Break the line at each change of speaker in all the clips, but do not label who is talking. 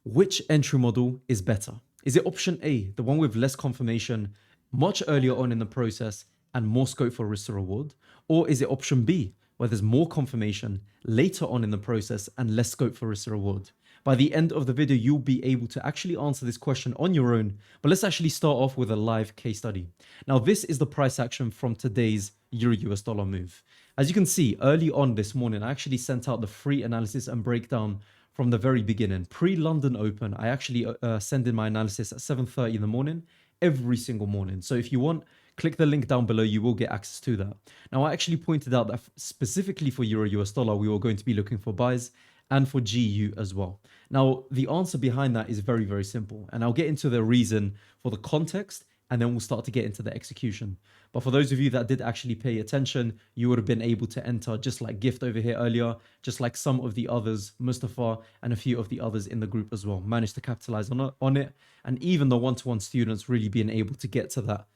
Which entry model is better? Is it option A, the one with less confirmation much earlier on in the process and more scope for risk to reward? Or is it option B, where there's more confirmation later on in the process and less scope for risk to reward? By the end of the video, you'll be able to actually answer this question on your own. But let's actually start off with a live case study. Now, this is the price action from today's Euro US dollar move. As you can see, early on this morning, I actually sent out the free analysis and breakdown from the very beginning. Pre-London Open, I actually send in my analysis at 7:30 in the morning, every single morning. So if you want, click the link down below, you will get access to that. Now, I actually pointed out that specifically for Euro US dollar, we were going to be looking for buys and for GU as well. Now, the answer behind that is very, very simple. And I'll get into the reason for the context, and then we'll start to get into the execution. But for those of you that did actually pay attention, you would have been able to enter just like Gift over here earlier, just like some of the others, Mustafa and a few of the others in the group as well, managed to capitalize on it. And even the one-to-one students really being able to get to that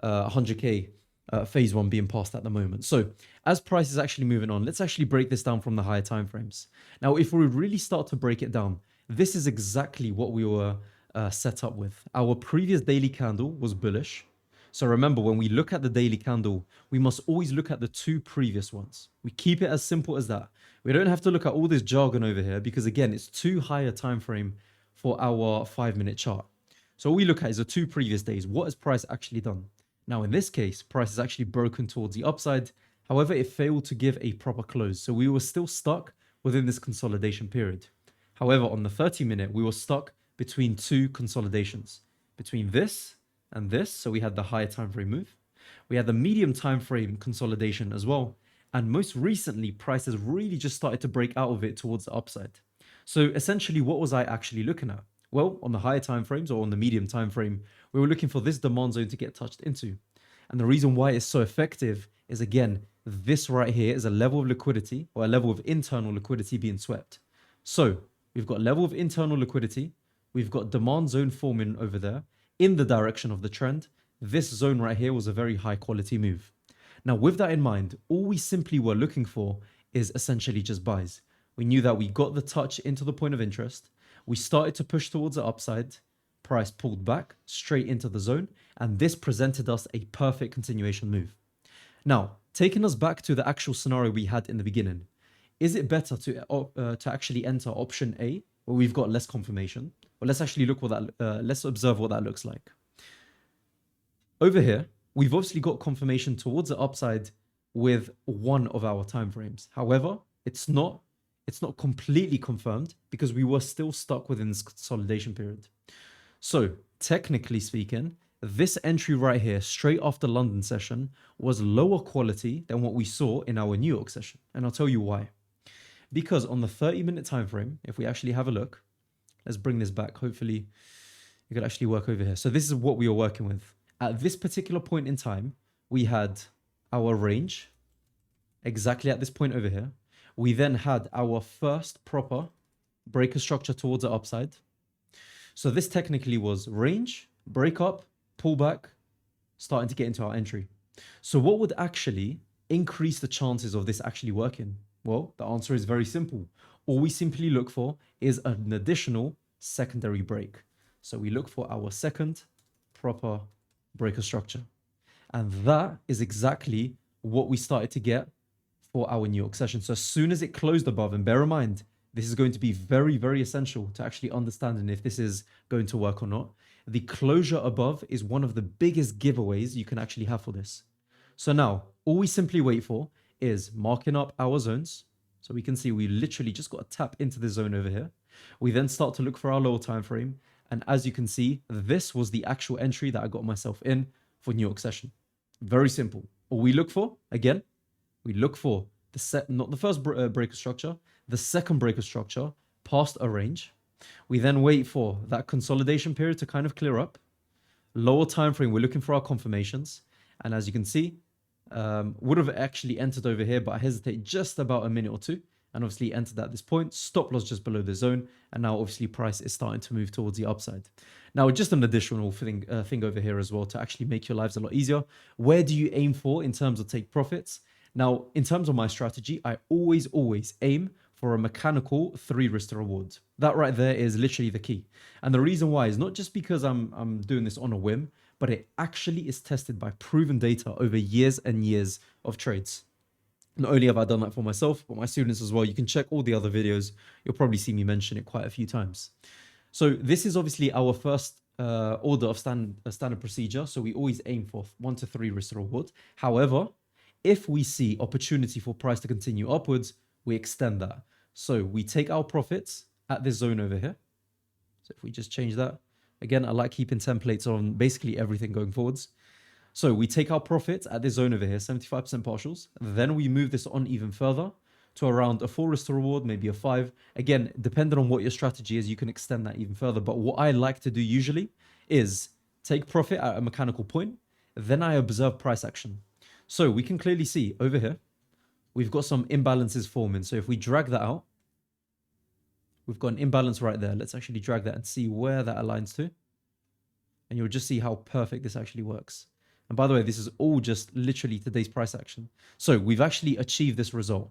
100K phase one being passed at the moment. So as price is actually moving on, let's actually break this down from the higher time frames. Now, if we really start to break it down, this is exactly what we were set up with. Our previous daily candle was bullish. So remember, when we look at the daily candle, we must always look at the two previous ones. We keep it as simple as that. We don't have to look at all this jargon over here because, again, it's too high a time frame for our 5-minute chart. So all we look at is the two previous days. What has price actually done? Now, in this case, price is actually broken towards the upside. However, it failed to give a proper close. So we were still stuck within this consolidation period. However, on the 30-minute, we were stuck between two consolidations, between this and this. So we had the higher time frame move. We had the medium time frame consolidation as well. And most recently, price has really just started to break out of it towards the upside. So essentially, what was I actually looking at? Well, on the higher time frames or on the medium time frame, we were looking for this demand zone to get touched into. And the reason why it's so effective is, again, this right here is a level of liquidity or a level of internal liquidity being swept. So we've got level of internal liquidity. We've got demand zone forming over there in the direction of the trend. This zone right here was a very high quality move. Now, with that in mind, all we simply were looking for is essentially just buys. We knew that we got the touch into the point of interest. We started to push towards the upside. Price pulled back straight into the zone, and this presented us a perfect continuation move. Now, taking us back to the actual scenario we had in the beginning, is it better to actually enter option A, where we've got less confirmation? Well, let's actually look what that. Let's observe what that looks like. Over here, we've obviously got confirmation towards the upside with one of our timeframes. However, it's not completely confirmed because we were still stuck within this consolidation period. So technically speaking, this entry right here, straight after London session, was lower quality than what we saw in our New York session. And I'll tell you why. Because on the 30-minute time frame, if we actually have a look, let's bring this back. Hopefully, you could actually work over here. So this is what we were working with. At this particular point in time, we had our range exactly at this point over here. We then had our first proper breaker structure towards the upside. So this technically was range, break up, pullback, starting to get into our entry. So what would actually increase the chances of this actually working? Well, the answer is very simple. All we simply look for is an additional secondary break. So we look for our second proper breaker structure. And that is exactly what we started to get for our New York session. So as soon as it closed above, and bear in mind, this is going to be very, very essential to actually understanding if this is going to work or not. The closure above is one of the biggest giveaways you can actually have for this. So now, all we simply wait for is marking up our zones. So we can see we literally just got to tap into the zone over here. We then start to look for our lower time frame. And as you can see, this was the actual entry that I got myself in for New York session. Very simple. All we look for, again, we look for not the first breaker structure, the second breaker structure past a range. We then wait for that consolidation period to kind of clear up. Lower time frame, we're looking for our confirmations. And as you can see, would have actually entered over here, but I hesitate just about a minute or two. And obviously entered at this point, stop loss just below the zone. And now obviously price is starting to move towards the upside. Now, just an additional thing over here as well to actually make your lives a lot easier. Where do you aim for in terms of take profits? Now, in terms of my strategy, I always aim for a mechanical 3 risk to reward. That right there is literally the key. And the reason why is not just because I'm doing this on a whim, but it actually is tested by proven data over years and years of trades. Not only have I done that for myself, but my students as well. You can check all the other videos. You'll probably see me mention it quite a few times. So this is obviously our first order of standard procedure. So we always aim for 1 to 3 risk to reward. However, if we see opportunity for price to continue upwards, we extend that. So we take our profits at this zone over here. So if we just change that, again, I like keeping templates on basically everything going forwards. So we take our profits at this zone over here, 75% partials. Then we move this on even further to around a 4 risk to reward, maybe a 5. Again, depending on what your strategy is, you can extend that even further. But what I like to do usually is take profit at a mechanical point. Then I observe price action. So we can clearly see over here, we've got some imbalances forming. So if we drag that out, we've got an imbalance right there. Let's actually drag that and see where that aligns to. And you'll just see how perfect this actually works. And by the way, this is all just literally today's price action. So we've actually achieved this result.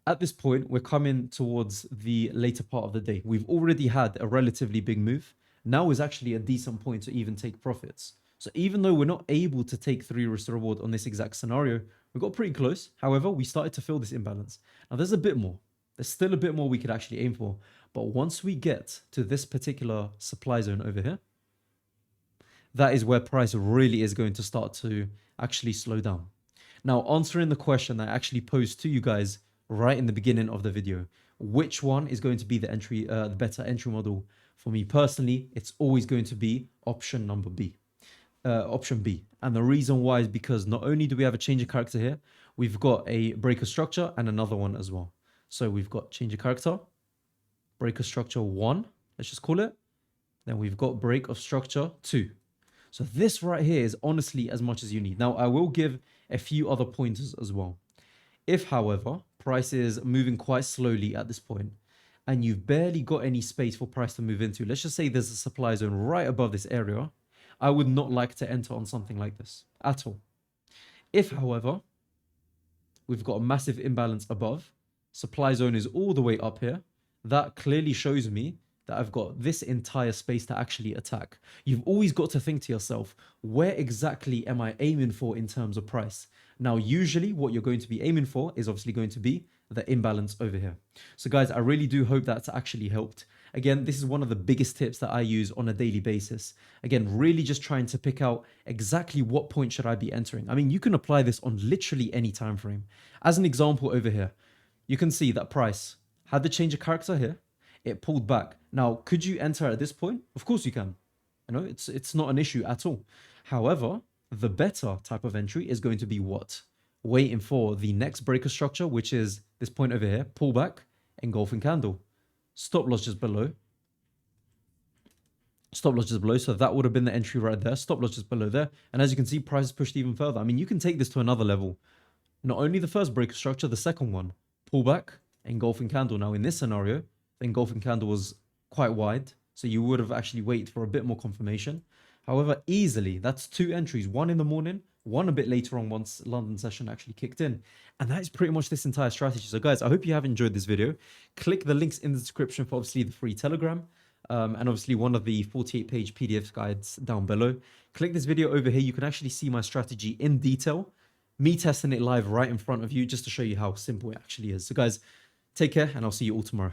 At this point, we're coming towards the later part of the day. We've already had a relatively big move. Now is actually a decent point to even take profits. So even though we're not able to take 3 risk to reward on this exact scenario, we got pretty close. However, we started to fill this imbalance. Now there's a bit more. There's still a bit more we could actually aim for. But once we get to this particular supply zone over here, that is where price really is going to start to actually slow down. Now, answering the question that I actually posed to you guys right in the beginning of the video, which one is going to be the better entry model? For me personally, it's always going to be option B. And the reason why is because not only do we have a change of character here, we've got a break of structure and another one as well. So we've got change of character, break of structure 1, let's just call it. Then we've got break of structure 2. So this right here is honestly as much as you need. Now, I will give a few other pointers as well. If, however, price is moving quite slowly at this point and you've barely got any space for price to move into, let's just say there's a supply zone right above this area, I would not like to enter on something like this at all. If, however, we've got a massive imbalance above, supply zone is all the way up here, that clearly shows me that I've got this entire space to actually attack. You've always got to think to yourself, where exactly am I aiming for in terms of price? Now, usually what you're going to be aiming for is obviously going to be the imbalance over here. So guys, I really do hope that's actually helped. Again, this is one of the biggest tips that I use on a daily basis. Again, really just trying to pick out exactly what point should I be entering. I mean, you can apply this on literally any time frame. As an example over here, you can see that price had the change of character here. It pulled back. Now, could you enter at this point? Of course you can. You know, it's not an issue at all. However, the better type of entry is going to be what? Waiting for the next breaker structure, which is this point over here, pullback, engulfing candle. Stop loss just below. Stop loss just below. So that would have been the entry right there. Stop loss just below there. And as you can see, price is pushed even further. I mean, you can take this to another level. Not only the first breaker structure, the second one, pullback, engulfing candle. Now in this scenario, the engulfing candle was quite wide, so you would have actually waited for a bit more confirmation. However, easily, that's 2 entries, one in the morning, one a bit later on once London session actually kicked in. And that is pretty much this entire strategy. So guys, I hope you have enjoyed this video. Click the links in the description for obviously the free Telegram and obviously one of the 48-page PDF guides down below. Click this video over here. You can actually see my strategy in detail, me testing it live right in front of you just to show you how simple it actually is. So guys, take care and I'll see you all tomorrow.